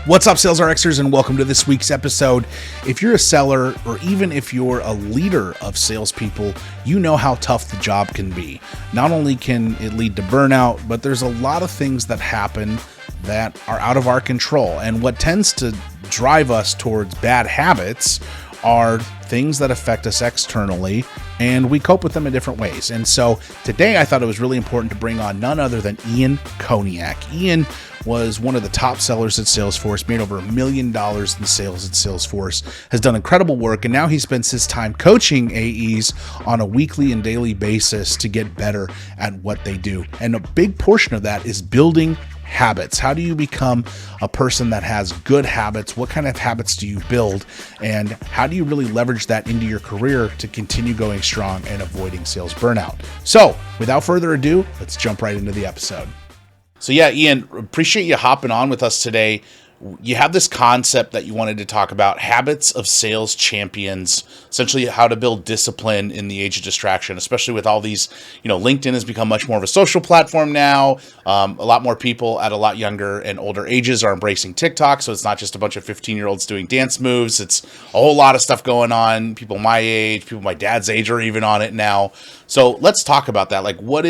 What's up, Sales RXers, and welcome to this week's episode. If you're a seller, or even if you're a leader of salespeople, you know how tough the job can be. Not only can it lead to burnout, but there's a lot of things that happen that are out of our control. And what tends to drive us towards bad habits are things that affect us externally, and we cope with them in different ways. And so today I thought it was really important to bring on none other than Koniak. Ian was one of the top sellers at Salesforce, made over $1 million in sales at Salesforce, has done incredible work, and now he spends his time coaching AEs on a weekly and daily basis to get better at what they do. And a big portion of that is building habits. How do you become a person that has good habits? What kind of habits do you build? And how do you really leverage that into your career to continue going strong and avoiding sales burnout? So without further ado, let's jump right into the episode. So yeah, Ian, appreciate you hopping on with us today. You have this concept that you wanted to talk about, habits of sales champions, essentially how to build discipline in the age of distraction, especially with all these, LinkedIn has become much more of a social platform now. A lot more people at a lot younger and older ages are embracing TikTok. So it's not just a bunch of 15-year-olds doing dance moves. It's a whole lot of stuff going on. People my age, people my dad's age are even on it now. So let's talk about that. Like, what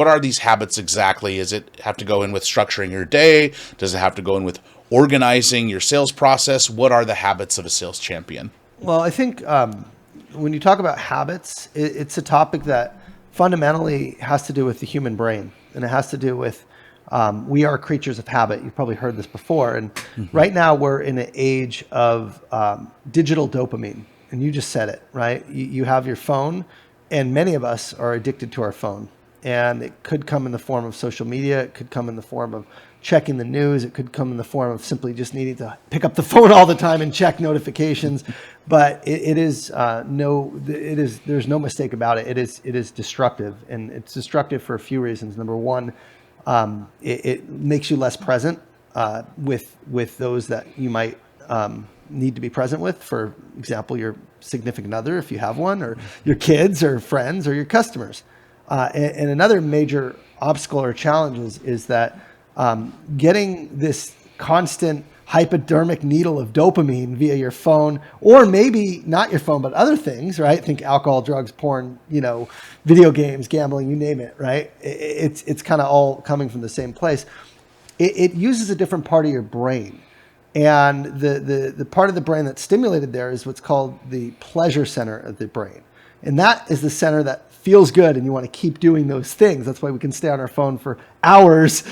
are these habits exactly? Does it have to go in with structuring your day? Does it have to go in with organizing your sales process? What are the habits of a sales champion? Well, I think when you talk about habits, it's a topic that fundamentally has to do with the human brain. And it has to do with we are creatures of habit. You've probably heard this before. And right now we're in an age of digital dopamine. And you just said it, right? You have your phone, and many of us are addicted to our phone. And it could come in the form of social media. It could come in the form of checking the news. It could come in the form of simply just needing to pick up the phone all the time and check notifications. But there's no mistake about it. It is destructive, and it's destructive for a few reasons. Number one, it makes you less present with those that you might need to be present with. For example, your significant other, if you have one, or your kids, or friends, or your customers. And another major obstacle or challenge is that getting this constant hypodermic needle of dopamine via your phone, or maybe not your phone, but other things, right? Think alcohol, drugs, porn, video games, gambling, you name it, right? It's kind of all coming from the same place. It uses a different part of your brain. And the part of the brain that's stimulated there is what's called the pleasure center of the brain. And that is the center that feels good, and you want to keep doing those things. That's why we can stay on our phone for hours,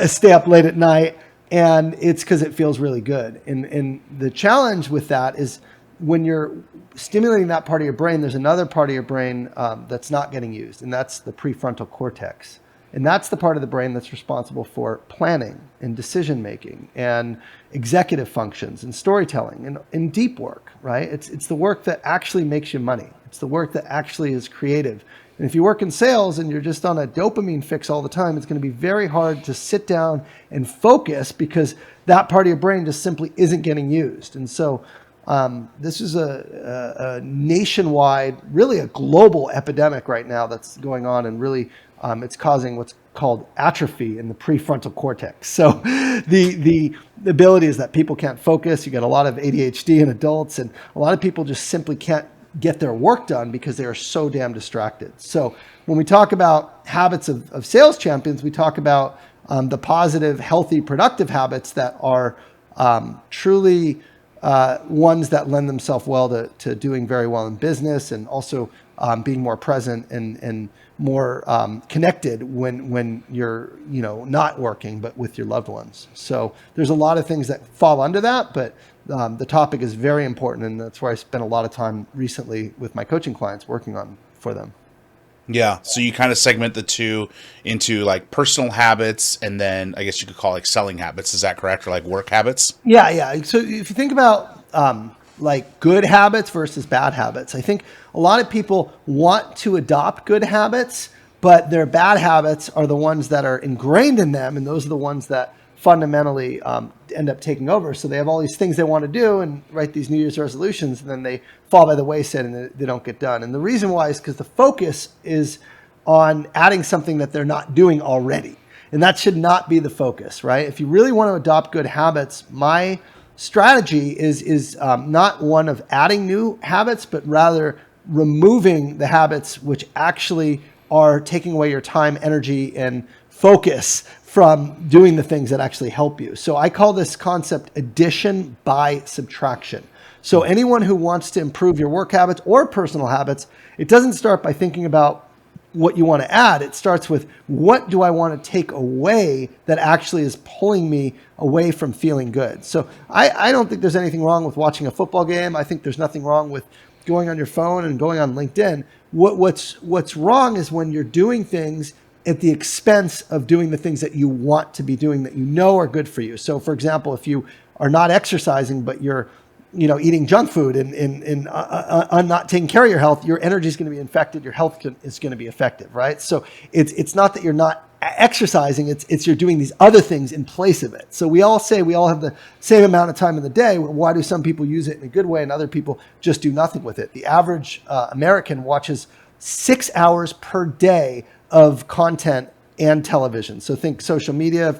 stay up late at night, and it's because it feels really good. And the challenge with that is when you're stimulating that part of your brain, there's another part of your brain that's not getting used, and that's the prefrontal cortex. And that's the part of the brain that's responsible for planning and decision making and executive functions and storytelling and deep work, right? It's the work that actually makes you money. It's the work that actually is creative. And if you work in sales and you're just on a dopamine fix all the time, it's going to be very hard to sit down and focus because that part of your brain just simply isn't getting used. And so this is a nationwide, really a global epidemic right now that's going on, and really it's causing what's called atrophy in the prefrontal cortex. So the ability is that people can't focus. You get a lot of ADHD in adults, and a lot of people just simply can't get their work done because they are so damn distracted. So when we talk about habits of sales champions, we talk about the positive, healthy, productive habits that are truly ones that lend themselves well to doing very well in business, and also being more present and more connected when you're not working, but with your loved ones. So there's a lot of things that fall under that, but the topic is very important, and that's where I spent a lot of time recently with my coaching clients working on for them. Yeah, so you kind of segment the two into like personal habits, and then I guess you could call like selling habits. Is that correct? Or like work habits? Yeah. So if you think about like good habits versus bad habits, I think a lot of people want to adopt good habits, but their bad habits are the ones that are ingrained in them, and those are the ones that fundamentally end up taking over. So they have all these things they want to do and write these New Year's resolutions, and then they fall by the wayside and they don't get done. And the reason why is because the focus is on adding something that they're not doing already. And that should not be the focus, right? If you really want to adopt good habits, my strategy is not one of adding new habits, but rather removing the habits which actually are taking away your time, energy, and focus from doing the things that actually help you. So I call this concept addition by subtraction. So anyone who wants to improve your work habits or personal habits, it doesn't start by thinking about what you want to add. It starts with, what do I want to take away that actually is pulling me away from feeling good? So I don't think there's anything wrong with watching a football game. I think there's nothing wrong with going on your phone and going on LinkedIn. What's wrong is when you're doing things at the expense of doing the things that you want to be doing that you know are good for you. So for example, if you are not exercising, but you're eating junk food and not taking care of your health, your energy is going to be infected. Your health is going to be affected, right? So it's not that you're not exercising, it's you're doing these other things in place of it. So we all say we all have the same amount of time in the day. Why do some people use it in a good way and other people just do nothing with it? The average American watches 6 hours per day of content and television. So think social media,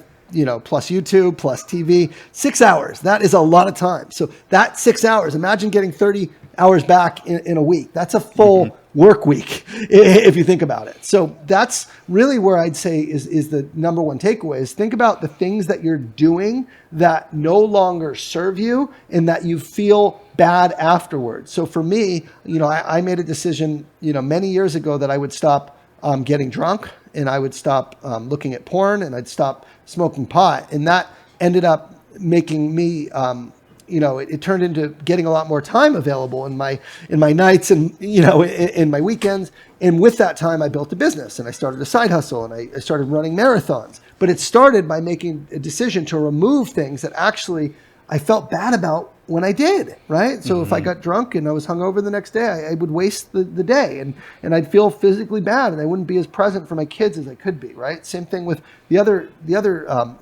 plus YouTube, plus TV, 6 hours. That is a lot of time. So that 6 hours, imagine getting 30 hours back in a week. That's a full work week, if you think about it. So that's really where I'd say is the number one takeaway is think about the things that you're doing that no longer serve you and that you feel bad afterwards. So for me, I made a decision, many years ago that I would stop getting drunk and I would stop looking at porn and I'd stop smoking pot. And that ended up making me, it turned into getting a lot more time available in my nights and, in my weekends. And with that time, I built a business and I started a side hustle and I started running marathons. But it started by making a decision to remove things that actually I felt bad about when I did, right? So if I got drunk and I was hungover the next day, I would waste the day and I'd feel physically bad and I wouldn't be as present for my kids as I could be, right? Same thing with the other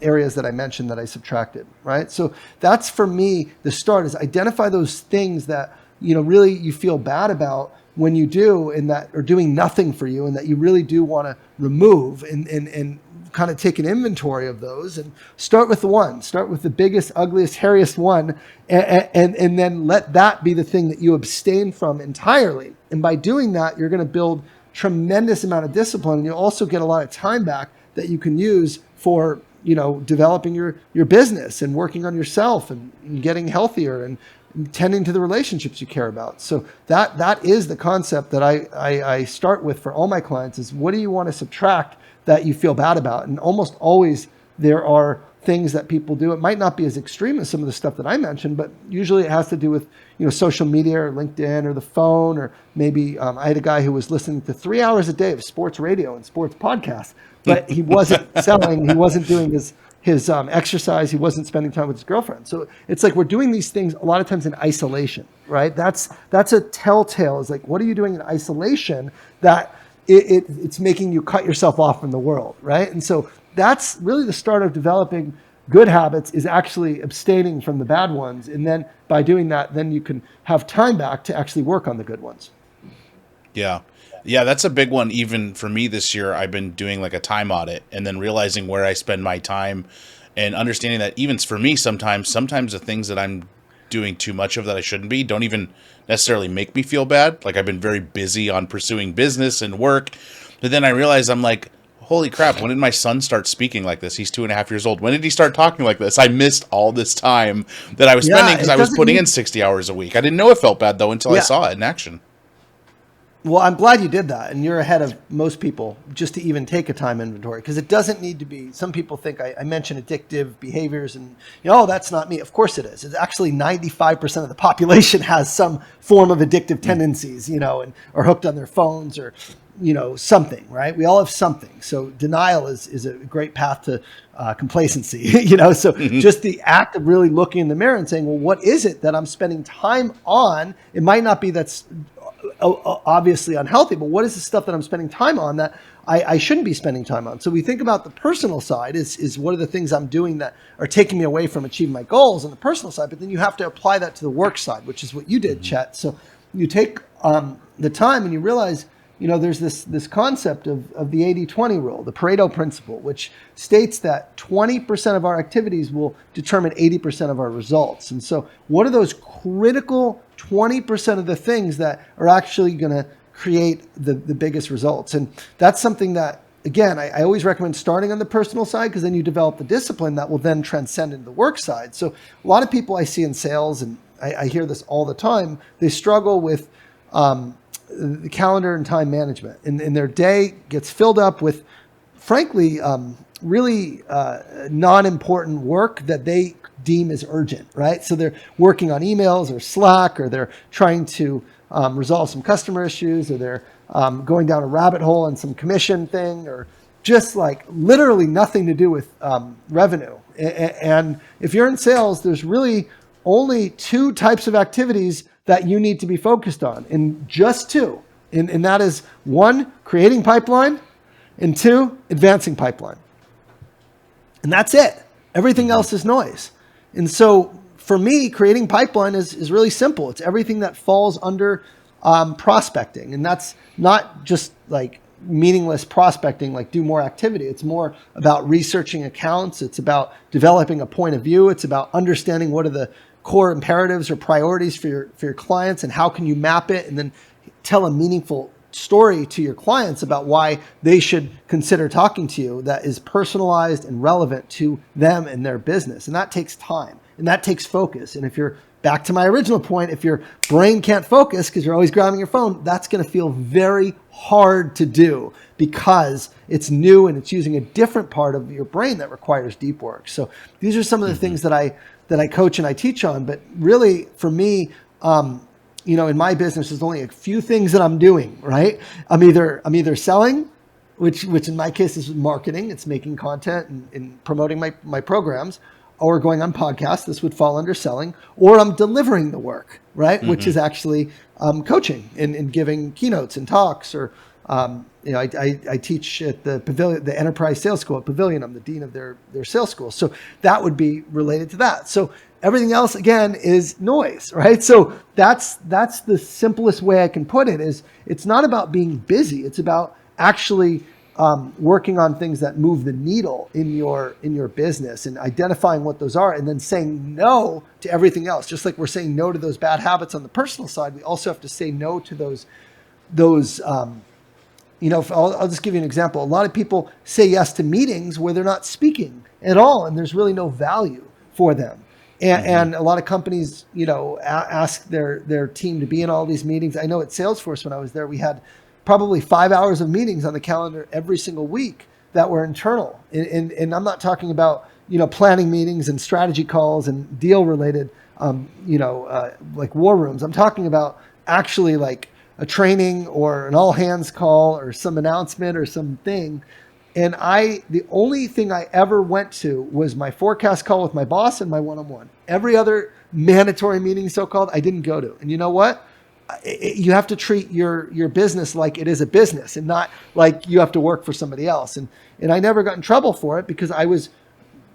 areas that I mentioned that I subtracted, right? So that's for me, the start is identify those things that, really you feel bad about when you do and that are doing nothing for you and that you really do want to remove and kind of take an inventory of those and start with the biggest, ugliest, hairiest one and then let that be the thing that you abstain from entirely. And by doing that, you're going to build tremendous amount of discipline and you'll also get a lot of time back that you can use for, developing your business and working on yourself and getting healthier and tending to the relationships you care about. So that is the concept that I start with for all my clients is what do you want to subtract that you feel bad about? And almost always there are things that people do. It might not be as extreme as some of the stuff that I mentioned, but usually it has to do with, social media or LinkedIn or the phone, or maybe I had a guy who was listening to 3 hours a day of sports radio and sports podcasts, but he wasn't selling, he wasn't doing his exercise, he wasn't spending time with his girlfriend. So it's like we're doing these things a lot of times in isolation, right? That's a telltale is like, what are you doing in isolation that it's making you cut yourself off from the world, right? And so that's really the start of developing good habits is actually abstaining from the bad ones. And then by doing that, then you can have time back to actually work on the good ones. Yeah. Yeah, that's a big one. Even for me this year, I've been doing like a time audit and then realizing where I spend my time and understanding that even for me, sometimes the things that I'm doing too much of that I shouldn't be don't even necessarily make me feel bad. Like I've been very busy on pursuing business and work, but then I realize I'm like, holy crap, when did my son start speaking like this? He's 2.5 years old. When did he start talking like this? I missed all this time that I was spending because I was putting in 60 hours a week. I didn't know it felt bad though until I saw it in action. Well, I'm glad you did that. And you're ahead of most people just to even take a time inventory, because it doesn't need to be, some people think I mention addictive behaviors and, oh, that's not me. Of course it is. It's actually 95% of the population has some form of addictive tendencies, and are hooked on their phones or, something, right? We all have something. So denial is a great path to complacency, so just the act of really looking in the mirror and saying, well, what is it that I'm spending time on? It might not be that's obviously unhealthy, but what is the stuff that I'm spending time on that I shouldn't be spending time on? So we think about the personal side is what are the things I'm doing that are taking me away from achieving my goals on the personal side, but then you have to apply that to the work side, which is what you did, Chet. So you take the time and you realize, there's this concept of the 80-20 rule, the Pareto principle, which states that 20% of our activities will determine 80% of our results. And so what are those critical 20% of the things that are actually going to create the biggest results? And that's something that, again, I always recommend starting on the personal side, because then you develop the discipline that will then transcend into the work side. So a lot of people I see in sales, and I hear this all the time, they struggle with the calendar and time management. And their day gets filled up with, frankly, really non-important work that they deem as urgent, right? So they're working on emails or Slack, or they're trying to resolve some customer issues, or they're going down a rabbit hole on some commission thing, or just like literally nothing to do with revenue. And if you're in sales, there's really only two types of activities that you need to be focused on, and just two. And that is, one, creating pipeline, and two, advancing pipeline. And that's it. Everything else is noise. And so for me, creating pipeline is really simple. It's everything that falls under prospecting. And that's not just like meaningless prospecting, like do more activity. It's more about researching accounts. It's about developing a point of view. It's about understanding what are the core imperatives or priorities for your clients, and how can you map it and then tell a meaningful story to your clients about why they should consider talking to you that is personalized and relevant to them and their business. And that takes time, and that takes focus. And if you're back to my original point, if your brain can't focus because you're always grabbing your phone, that's going to feel very hard to do, because it's new and it's using a different part of your brain that requires deep work. So these are some of the things that I coach and I teach on. But really, for me, in my business, there's only a few things that I'm doing, right? I'm either selling, which in my case is marketing. It's making content and promoting my programs, or going on podcasts. This would fall under selling, or I'm delivering the work, right? Which is actually coaching and giving keynotes and talks, or I teach at the Pavilion, the enterprise sales school at Pavilion. I'm the dean of their sales school. So that would be related to that. So everything else, again, is noise, right? So that's the simplest way I can put it. Is it's not about being busy. It's about actually working on things that move the needle in your business, and identifying what those are, and then saying no to everything else. Just like we're saying no to those bad habits on the personal side, we also have to say no to those. I'll just give you an example. A lot of people say yes to meetings where they're not speaking at all, and there's really no value for them. And a lot of companies, ask their team to be in all these meetings. I know at Salesforce, when I was there, we had probably 5 hours of meetings on the calendar every single week that were internal. And I'm not talking about, planning meetings and strategy calls and deal related, like war rooms. I'm talking about actually like a training or an all hands call or some announcement or something. And the only thing I ever went to was my forecast call with my boss and my one-on-one. Every other mandatory meeting, so-called, I didn't go to. And you know what? You have to treat your business like it is a business, and not like you have to work for somebody else. And I never got in trouble for it, because I was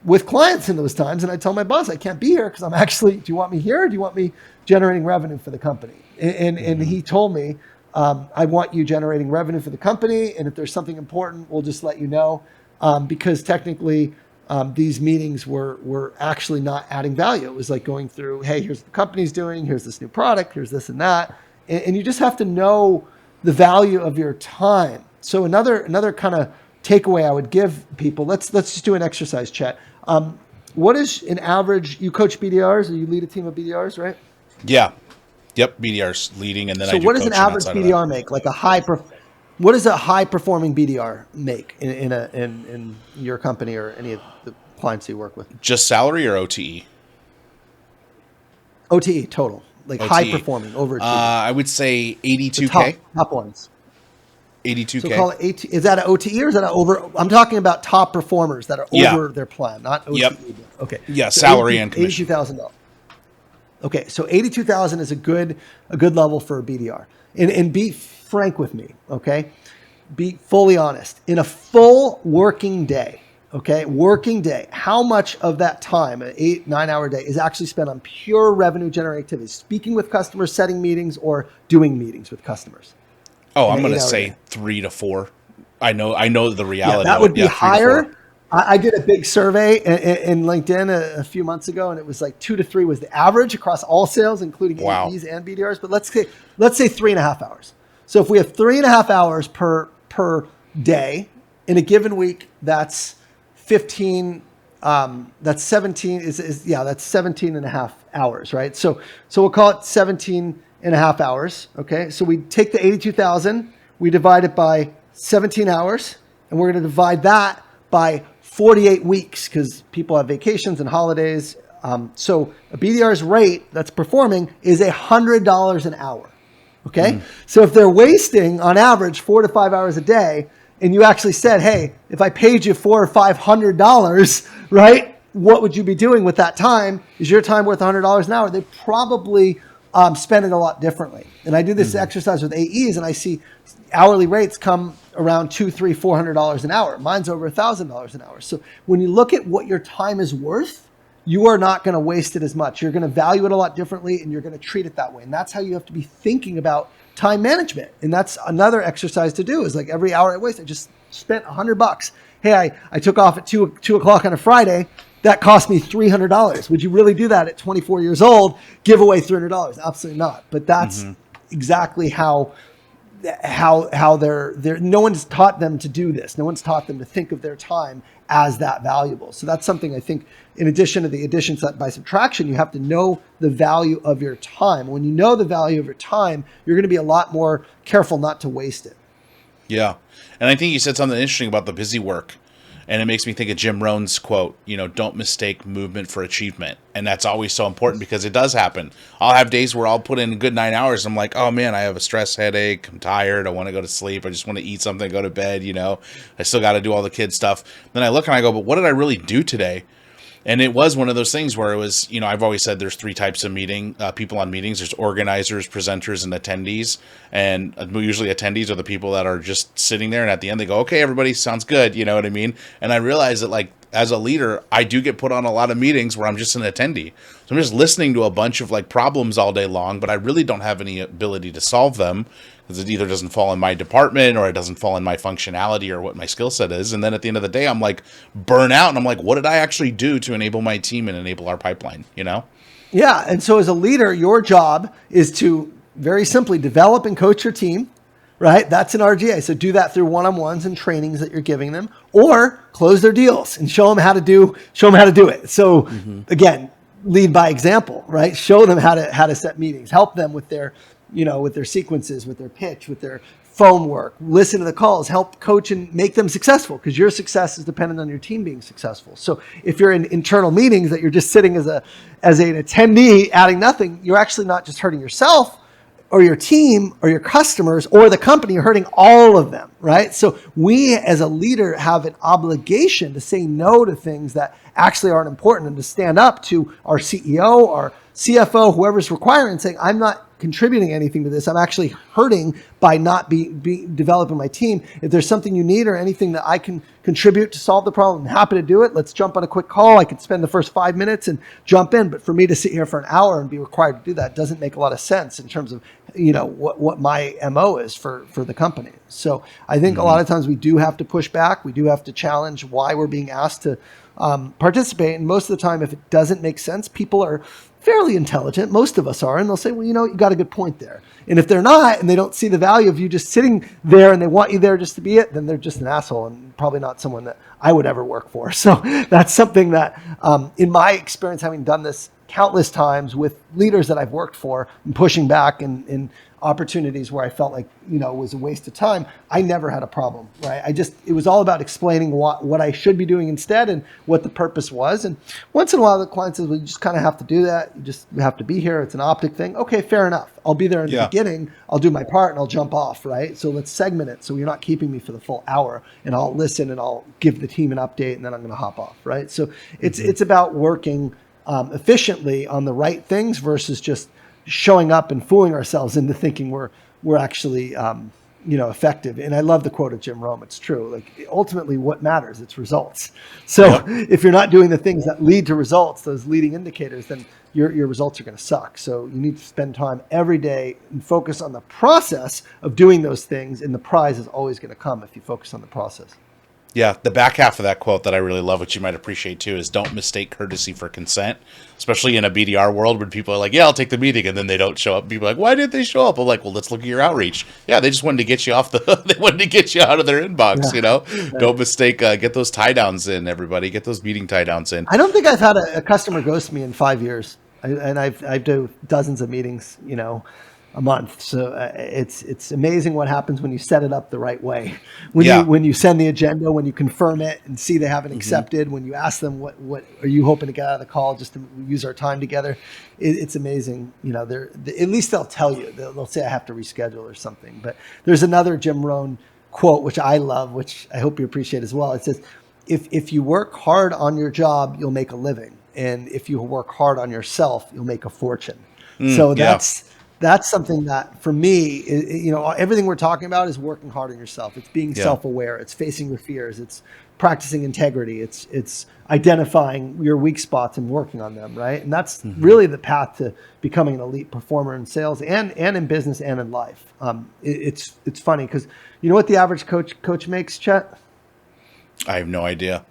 with clients in those times, and I tell my boss, I can't be here because I'm actually, do you want me here, or do you want me generating revenue for the company? And he told me, I want you generating revenue for the company, and if there's something important, we'll just let you know, because technically these meetings were actually not adding value. It was like going through, hey, here's what the company's doing, here's this new product, here's this and that. And you just have to know the value of your time. So another kind of takeaway I would give people, let's just do an exercise chat. What is an average, you coach BDRs, or you lead a team of BDRs, right? Yeah. Yep. BDRs leading. And then so what does an average BDR make? Like what does a high performing BDR make in your company or any of the clients you work with? Just salary or OTE? OTE total, like OTE. High performing, overachieving. I would say 82K. Top ones. 82K. So call it 80. Is that an OTE or is that an over? I'm talking about top performers that are over their plan, not OTE. Yep. Okay. Yeah, so salary and commission. $82,000. Okay, so 82,000 is a good level for a BDR. And be frank with me, okay? Be fully honest. In a full working day, how much of that time, an 8-9 hour day, is actually spent on pure revenue generating activities, speaking with customers, setting meetings, or doing meetings with customers? Oh, in I'm an going to 8-hour say day? 3 to 4. I know the Yeah, reality that of it. would be Yeah, 3 to 4. higher. I did a big survey in LinkedIn a few months ago, and it was like 2 to 3 was the average across all sales, including Wow. AEs and BDRs. But let's say 3.5 hours. So if we have 3.5 hours per day in a given week, that's 15. That's 17 that's 17 and a half hours, right? So we'll call it 17 and a half hours. Okay. So we take the 82,000, we divide it by 17 hours, and we're going to divide that by 48 weeks because people have vacations and holidays. So a BDR's rate that's performing is $100 an hour. Okay. So if they're wasting on average 4 to 5 hours a day, and you actually said, hey, if I paid you $400 or $500, right, what would you be doing with that time? Is your time worth $100 an hour? They probably spend it a lot differently. And I do this exercise with AEs, and I see hourly rates come around $200, $300, $400 an hour. Mine's over $1,000 an hour. So when you look at what your time is worth, you are not going to waste it as much. You're going to value it a lot differently, and you're going to treat it that way. And that's how you have to be thinking about time management. And that's another exercise to do is like every hour I waste, I just spent $100. Hey, I took off at 2 o'clock on a Friday. That cost me $300. Would you really do that at 24 years old? Give away $300? Absolutely not. But that's exactly how they're no one's taught them to do this. No one's taught them to think of their time as that valuable. So that's something I think, in addition to the addition by subtraction, you have to know the value of your time. When you know the value of your time, you're going to be a lot more careful not to waste it. Yeah. And I think you said something interesting about the busy work. And it makes me think of Jim Rohn's quote, don't mistake movement for achievement. And that's always so important because it does happen. I'll have days where I'll put in a good 9 hours. I'm like, oh man, I have a stress headache. I'm tired. I want to go to sleep. I just want to eat something, go to bed. I still got to do all the kid stuff. Then I look and I go, but what did I really do today? And it was one of those things where it was, I've always said there's 3 types of people on meetings. There's organizers, presenters, and attendees. And usually attendees are the people that are just sitting there. And at the end they go, okay, everybody sounds good. You know what I mean? And I realize that like as a leader, I do get put on a lot of meetings where I'm just an attendee. So I'm just listening to a bunch of like problems all day long, but I really don't have any ability to solve them because it either doesn't fall in my department or it doesn't fall in my functionality or what my skill set is. And then at the end of the day, I'm like burn out and I'm like, what did I actually do to enable my team and enable our pipeline, Yeah. And so as a leader, your job is to very simply develop and coach your team, right? That's an RGA. So do that through one-on-ones and trainings that you're giving them, or close their deals and show them how to do it. So again, lead by example, right? Show them how to set meetings, help them with their, with their sequences, with their pitch, with their phone work, listen to the calls, help coach and make them successful because your success is dependent on your team being successful. So if you're in internal meetings that you're just sitting as an attendee adding nothing, you're actually not just hurting yourself or your team or your customers or the company, you're hurting all of them, right? So we as a leader have an obligation to say no to things that actually aren't important and to stand up to our CEO, our CFO, whoever's requiring, saying, I'm not contributing anything to this. I'm actually hurting by not developing my team. If there's something you need or anything that I can contribute to solve the problem, I'm happy to do it. Let's jump on a quick call. I could spend the first 5 minutes and jump in. But for me to sit here for an hour and be required to do that doesn't make a lot of sense in terms of, what my MO is for the company. So I think a lot of times we do have to push back. We do have to challenge why we're being asked to participate. And most of the time, if it doesn't make sense, people are fairly intelligent. Most of us are. And they'll say, well, you got a good point there. And if they're not, and they don't see the value of you just sitting there and they want you there just to be it, then they're just an asshole and probably not someone that I would ever work for. So that's something that, in my experience, having done this countless times with leaders that I've worked for and pushing back in opportunities where I felt like, it was a waste of time, I never had a problem, right? It was all about explaining what I should be doing instead and what the purpose was. And once in a while, the client says, well, you just kind of have to do that. You have to be here. It's an optic thing. Okay, fair enough. I'll be there in the beginning. I'll do my part and I'll jump off, right? So let's segment it. So you're not keeping me for the full hour and I'll listen and I'll give the team an update and then I'm going to hop off, right? So it's about working efficiently on the right things versus just showing up and fooling ourselves into thinking we're actually effective. And I love the quote of Jim Rome. It's true. Like ultimately what matters, it's results. So if you're not doing the things that lead to results, those leading indicators, then your results are going to suck. So you need to spend time every day and focus on the process of doing those things. And the prize is always going to come if you focus on the process. Yeah, the back half of that quote that I really love, which you might appreciate too, is don't mistake courtesy for consent, especially in a BDR world when people are like, yeah, I'll take the meeting, and then they don't show up. People are like, why didn't they show up? I'm like, well, let's look at your outreach. Yeah, they just wanted to get you they wanted to get you out of their inbox, Right. Don't mistake, get those tie downs in, everybody. Get those meeting tie downs in. I don't think I've had a customer ghost me in 5 years. I do dozens of meetings, a month. So it's amazing what happens when you set it up the right way. When you send the agenda, when you confirm it and see they haven't accepted, when you ask them what are you hoping to get out of the call just to use our time together, it's amazing. At least they'll tell you. They'll say I have to reschedule or something. But there's another Jim Rohn quote which I love, which I hope you appreciate as well. It says, if you work hard on your job, you'll make a living. And if you work hard on yourself, you'll make a fortune. So that's something that for me, everything we're talking about is working hard on yourself. It's being self-aware. It's facing your fears. It's practicing integrity. It's identifying your weak spots and working on them, right? And that's really the path to becoming an elite performer in sales and in business and in life. It's funny because you know what the average coach makes, Chet? I have no idea.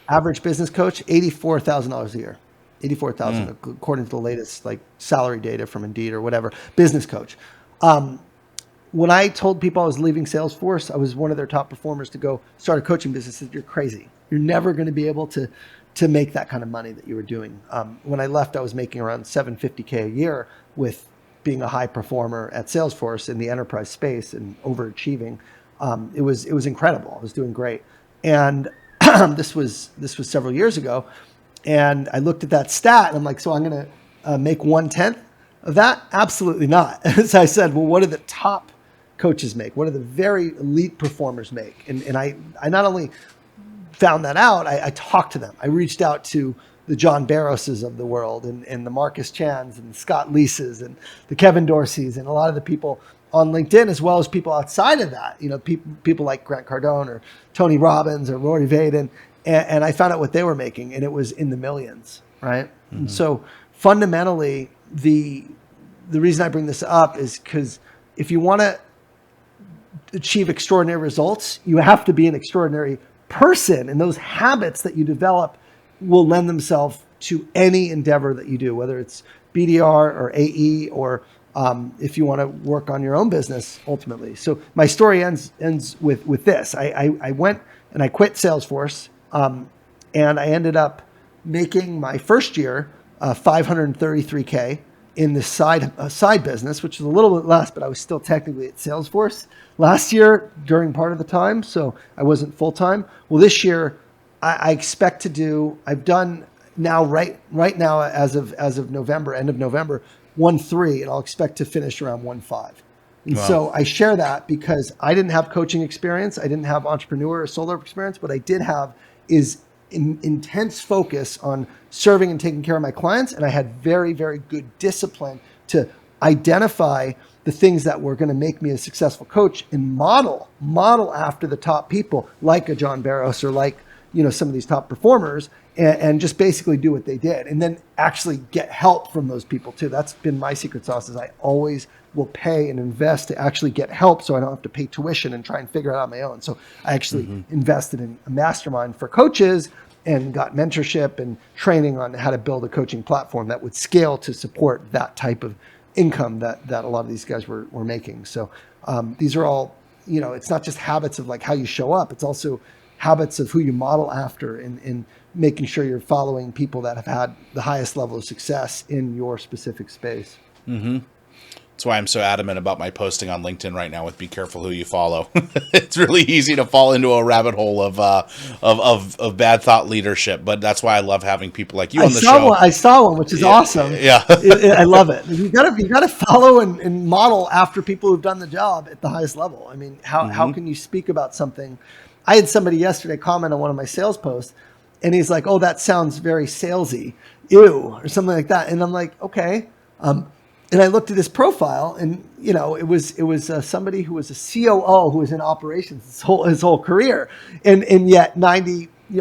Average business coach, $84,000 a year. 84,000 according to the latest salary data from Indeed or whatever. Business coach. When I told people I was leaving Salesforce, I was one of their top performers to go start a coaching business. I said, you're crazy. You're never going to be able to make that kind of money that you were doing. When I left, I was making around $750K a year with being a high performer at Salesforce in the enterprise space and overachieving. It was incredible. I was doing great. And this was several years ago. And I looked at that stat and I'm like, so I'm going to make 1/10 of that? Absolutely not. So I said, well, what do the top coaches make? What do the very elite performers make? And I not only found that out, I talked to them. I reached out to the John Barroses of the world and the Marcus Chans and Scott Leases and the Kevin Dorseys and a lot of the people on LinkedIn, as well as people outside of that, people like Grant Cardone or Tony Robbins or Rory Vaden. And I found out what they were making, and it was in the millions, right? And so fundamentally, the reason I bring this up is because if you want to achieve extraordinary results, you have to be an extraordinary person. And those habits that you develop will lend themselves to any endeavor that you do, whether it's BDR or AE or if you want to work on your own business ultimately. So my story ends with this. I went and I quit Salesforce. And I ended up making my first year $533K in the side business, which was a little bit less, but I was still technically at Salesforce last year during part of the time, so I wasn't full time. Well, this year I expect to do. I've done now right now as of November, end of November, 1.3, and I'll expect to finish around 1.5. And so I share that because I didn't have coaching experience, I didn't have entrepreneur or solo experience. What I did have is intense focus on serving and taking care of my clients. And I had very, very good discipline to identify the things that were going to make me a successful coach and model after the top people like a John Barros or like, some of these top performers and just basically do what they did. And then actually get help from those people too. That's been my secret sauce is I always will pay and invest to actually get help so I don't have to pay tuition and try and figure it out on my own. So I actually invested in a mastermind for coaches and got mentorship and training on how to build a coaching platform that would scale to support that type of income that a lot of these guys were making. So these are all, it's not just habits of like how you show up. It's also habits of who you model after and making sure you're following people that have had the highest level of success in your specific space. That's why I'm so adamant about my posting on LinkedIn right now with be careful who you follow. It's really easy to fall into a rabbit hole of bad thought leadership, but that's why I love having people like you on the show. I saw one, which is awesome. Yeah. I love it. You gotta follow and model after people who've done the job at the highest level. I mean, how can you speak about something? I had somebody yesterday comment on one of my sales posts and he's like, oh, that sounds very salesy, ew, or something like that. And I'm like, okay. And I looked at his profile, and it was somebody who was a COO who was in operations his whole career, and yet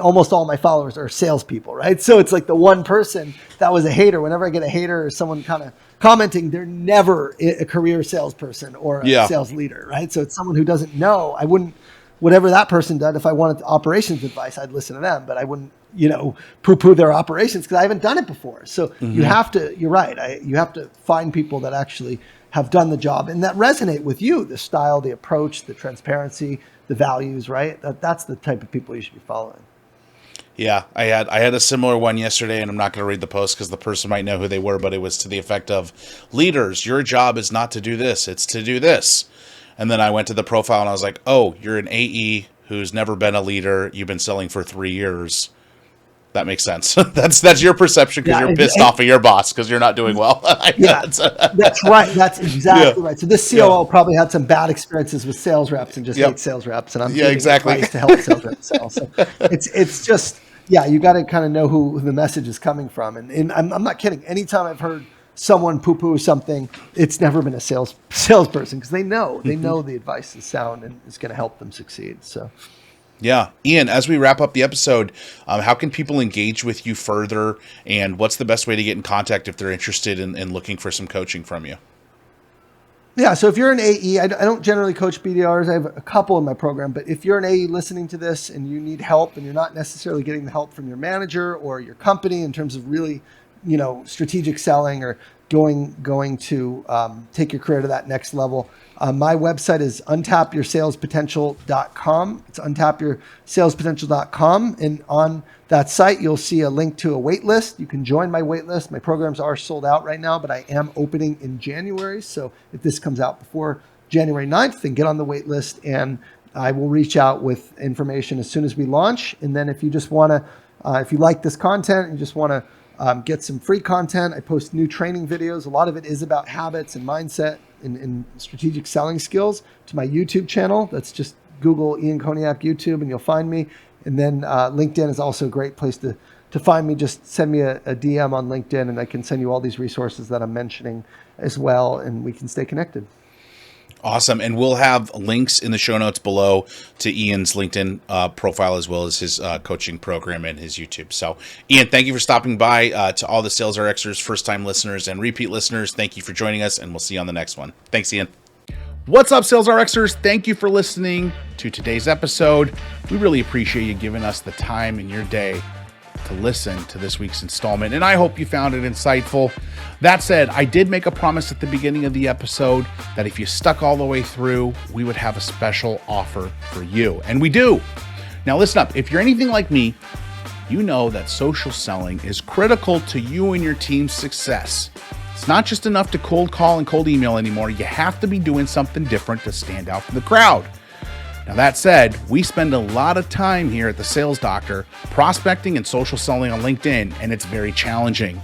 almost all my followers are salespeople, right? So it's like the one person that was a hater. Whenever I get a hater or someone kind of commenting, they're never a career salesperson or a sales leader, right? So it's someone who doesn't know. I wouldn't, whatever that person did, if I wanted operations advice, I'd listen to them, but I wouldn't, poo-poo their operations because I haven't done it before. So you have to, you're right. You have to find people that actually have done the job and that resonate with you, the style, the approach, the transparency, the values, right? That's the type of people you should be following. Yeah, I had a similar one yesterday, and I'm not going to read the post because the person might know who they were, but it was to the effect of, leaders, your job is not to do this, it's to do this. And then I went to the profile and I was like, oh, you're an AE who's never been a leader. You've been selling for 3 years. That makes sense. That's your perception because you're pissed off of your boss because you're not doing well. That's right. That's exactly right. So this COO probably had some bad experiences with sales reps and just hates sales reps. And I'm giving advice to help sales reps sell. So it's just, you got to kind of know who the message is coming from. And I'm not kidding. Anytime I've heard someone poo-poo something, it's never been a salesperson because they know the advice is sound and is going to help them succeed. So. Yeah. Ian, as we wrap up the episode, how can people engage with you further, and what's the best way to get in contact if they're interested in looking for some coaching from you? Yeah. So if you're an AE, I don't generally coach BDRs. I have a couple in my program, but if you're an AE listening to this and you need help and you're not necessarily getting the help from your manager or your company in terms of really, strategic selling or going to take your career to that next level, my website is untapyoursalespotential.com. It's untapyoursalespotential.com. And on that site, you'll see a link to a wait list. You can join my wait list. My programs are sold out right now, but I am opening in January. So if this comes out before January 9th, then get on the wait list and I will reach out with information as soon as we launch. And then if you just want to, if you like this content and you just want to get some free content, I post new training videos. A lot of it is about habits and mindset and strategic selling skills to my YouTube channel. That's just Google Ian Koniak YouTube and you'll find me. And then LinkedIn is also a great place to find me. Just send me a DM on LinkedIn and I can send you all these resources that I'm mentioning as well, and we can stay connected. Awesome. And we'll have links in the show notes below to Ian's LinkedIn profile, as well as his coaching program and his YouTube. So, Ian, thank you for stopping by. To all the Sales RXers, first-time listeners and repeat listeners, thank you for joining us, and we'll see you on the next one. Thanks, Ian. What's up, Sales RXers? Thank you for listening to today's episode. We really appreciate you giving us the time in your day to listen to this week's installment, and I hope you found it insightful. That said, I did make a promise at the beginning of the episode that if you stuck all the way through, we would have a special offer for you, and we do. Now listen up, if you're anything like me, you know that social selling is critical to you and your team's success. It's not just enough to cold call and cold email anymore. You have to be doing something different to stand out from the crowd. Now that said, we spend a lot of time here at the Sales Doctor prospecting and social selling on LinkedIn, and it's very challenging.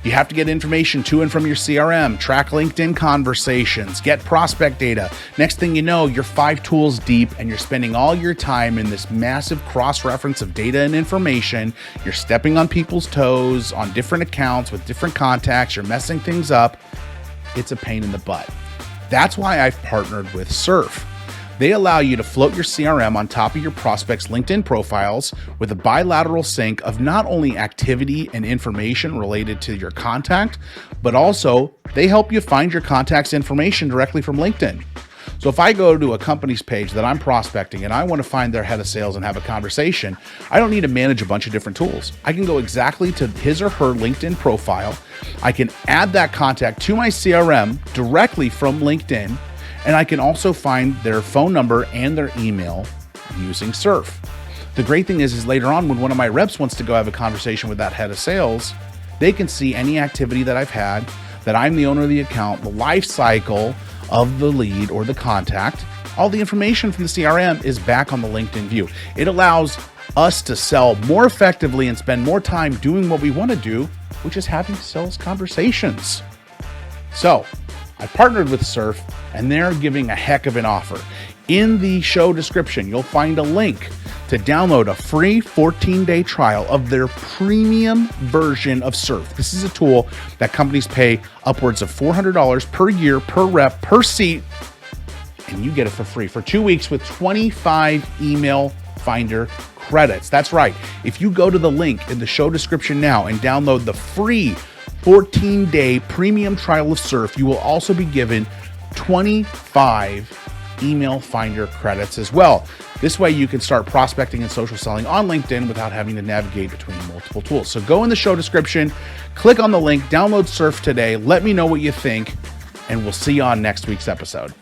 You have to get information to and from your CRM, track LinkedIn conversations, get prospect data. Next thing you know, you're 5 tools deep and you're spending all your time in this massive cross-reference of data and information. You're stepping on people's toes on different accounts with different contacts. You're messing things up. It's a pain in the butt. That's why I've partnered with Surf. They allow you to float your CRM on top of your prospects' LinkedIn profiles with a bilateral sync of not only activity and information related to your contact, but also they help you find your contact's information directly from LinkedIn. So if I go to a company's page that I'm prospecting and I want to find their head of sales and have a conversation, I don't need to manage a bunch of different tools. I can go exactly to his or her LinkedIn profile. I can add that contact to my CRM directly from LinkedIn. And I can also find their phone number and their email using Surf. The great thing is later on when one of my reps wants to go have a conversation with that head of sales, they can see any activity that I've had, that I'm the owner of the account, the life cycle of the lead or the contact. All the information from the CRM is back on the LinkedIn view. It allows us to sell more effectively and spend more time doing what we want to do, which is having sales conversations. So, I partnered with Surf, and they're giving a heck of an offer. In the show description, you'll find a link to to download a free 14-day trial of their premium version of Surf. This is a tool that companies pay upwards of $400 per year, per rep, per seat, and you get it for free for 2 weeks with 25 email finder credits. That's right. If you go to the link in the show description now and download the free 14-day premium trial of Surf, you will also be given 25 email finder credits as well. This way you can start prospecting and social selling on LinkedIn without having to navigate between multiple tools. So go in the show description, click on the link, download Surf today. Let me know what you think, and we'll see you on next week's episode.